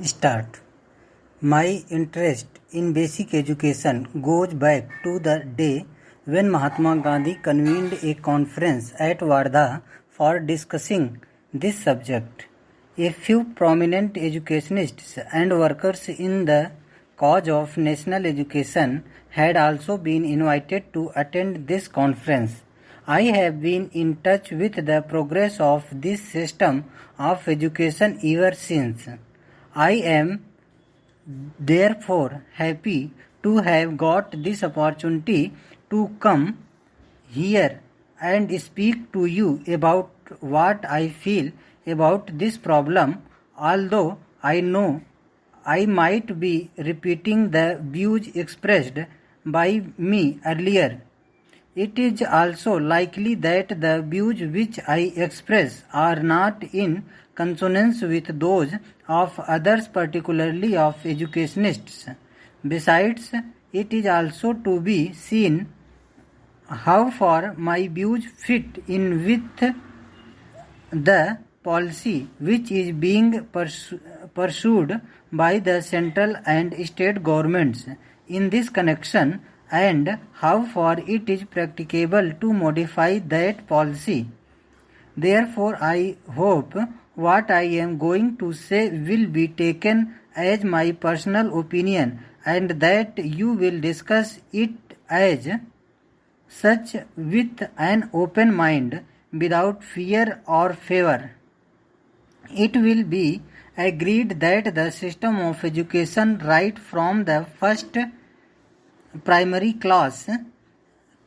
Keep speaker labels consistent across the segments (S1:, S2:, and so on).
S1: Start. My interest in basic education goes back to the day when Mahatma Gandhi convened a conference at Wardha for discussing this subject. A few prominent educationists and workers in the cause of national education had also been invited to attend this conference. I have been in touch with the progress of this system of education ever since. I am therefore happy to have got this opportunity to come here and speak to you about what I feel about this problem, although I know I might be repeating the views expressed by me earlier. It is also likely that the views which I express are not in consonance with those of others, particularly of educationists. Besides, it is also to be seen how far my views fit in with the policy which is being pursued by the central and state governments in this connection, and how far it is practicable to modify that policy. Therefore, I hope what I am going to say will be taken as my personal opinion and that you will discuss it as such with an open mind without fear or favor. It will be agreed that the system of education right from the first primary class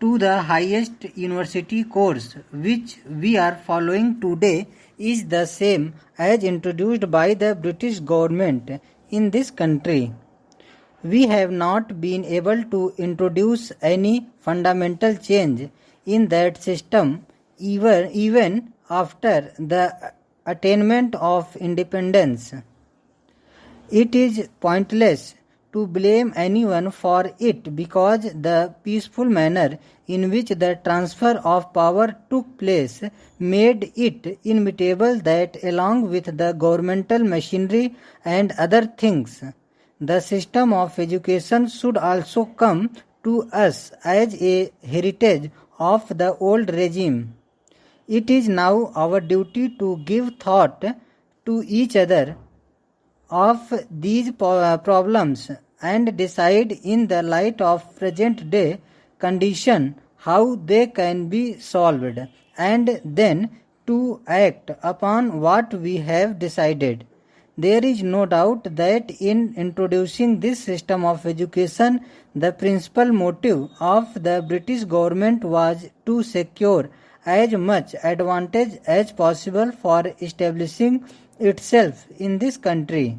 S1: to the highest university course which we are following today is the same as introduced by the British government in this country. We have not been able to introduce any fundamental change in that system even after the attainment of independence. It is pointless to blame anyone for it because the peaceful manner in which the transfer of power took place made it inevitable that along with the governmental machinery and other things, the system of education should also come to us as a heritage of the old regime. It is now our duty to give thought to each other of these problems and decide in the light of present day condition how they can be solved, and then to act upon what we have decided. There is no doubt that in introducing this system of education, the principal motive of the British government was to secure as much advantage as possible for establishing itself in this country.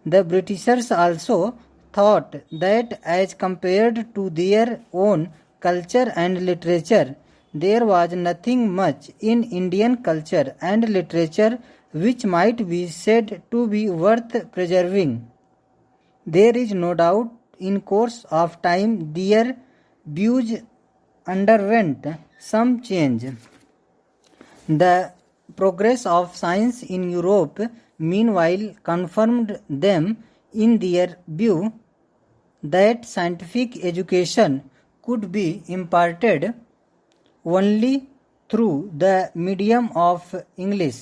S1: The Britishers also thought that as compared to their own culture and literature, there was nothing much in Indian culture and literature which might be said to be worth preserving. There is no doubt in course of time their views underwent some change. The progress of science in Europe meanwhile confirmed them in their view that scientific education could be imparted only through the medium of English.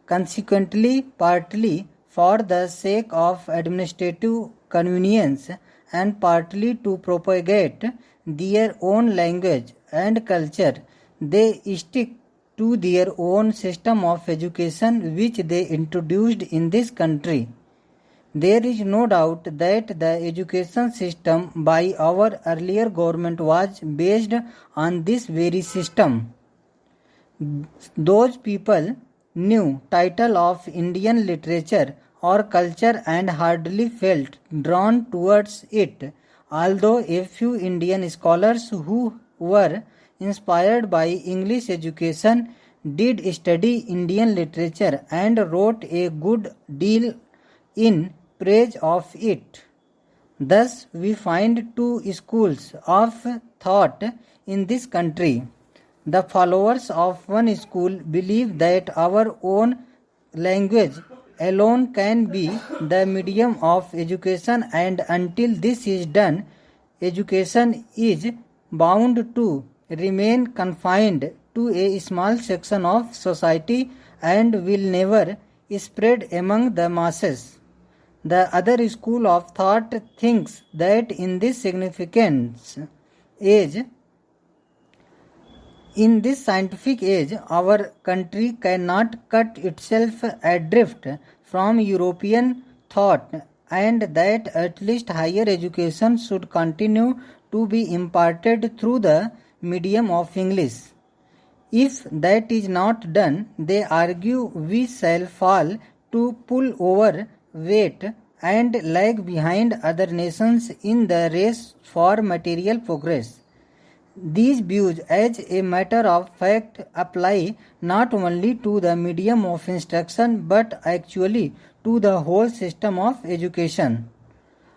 S1: Consequently, partly for the sake of administrative convenience and partly to propagate their own language and culture, they stick to their own system of education which they introduced in this country. There is no doubt that the education system by our earlier government was based on this very system. Those people knew title of Indian literature or culture and hardly felt drawn towards it, although a few Indian scholars who were inspired by English education did study Indian literature and wrote a good deal in praise of it. Thus, we find two schools of thought in this country. The followers of one school believe that our own language alone can be the medium of education, and until this is done, education is bound to remain confined to a small section of society and will never spread among the masses. The other school of thought thinks that in this scientific age, our country cannot cut itself adrift from European thought, and that at least higher education should continue to be imparted through the medium of English. If that is not done, they argue, we shall fall to pull over weight and lag behind other nations in the race for material progress. These views, as a matter of fact, apply not only to the medium of instruction but actually to the whole system of education.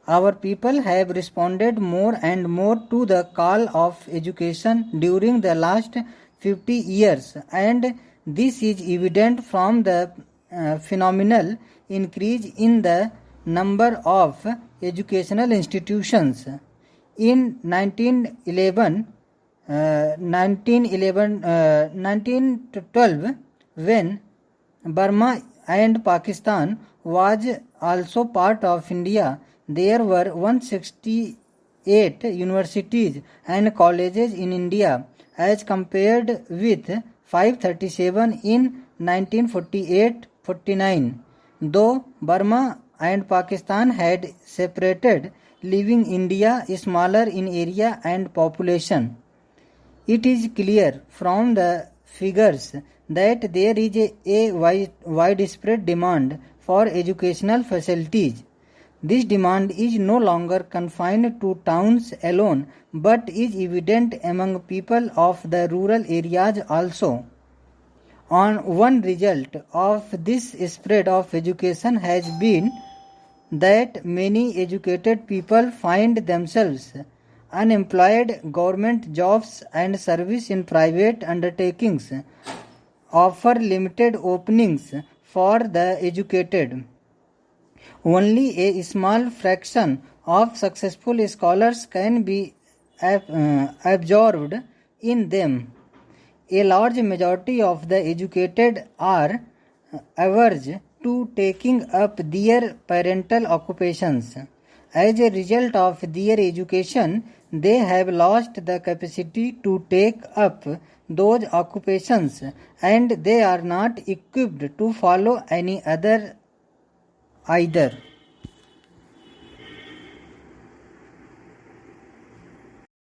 S1: Our people have responded more and more to the call of education during the last 50 years, and this is evident from the phenomenal increase in the number of educational institutions. In 1912, when Burma and Pakistan was also part of India, there were 168 universities and colleges in India as compared with 537 in 1948-49. Though Burma and Pakistan had separated, leaving India smaller in area and population. It is clear from the figures that there is a widespread demand for educational facilities. This demand is no longer confined to towns alone, but is evident among people of the rural areas also. One result of this spread of education has been that many educated people find themselves unemployed. Government jobs and service in private undertakings offer limited openings for the educated. Only a small fraction of successful scholars can be absorbed in them. A large majority of the educated are averse to taking up their parental occupations. As a result of their education, they have lost the capacity to take up those occupations, and they are not equipped to follow any other either.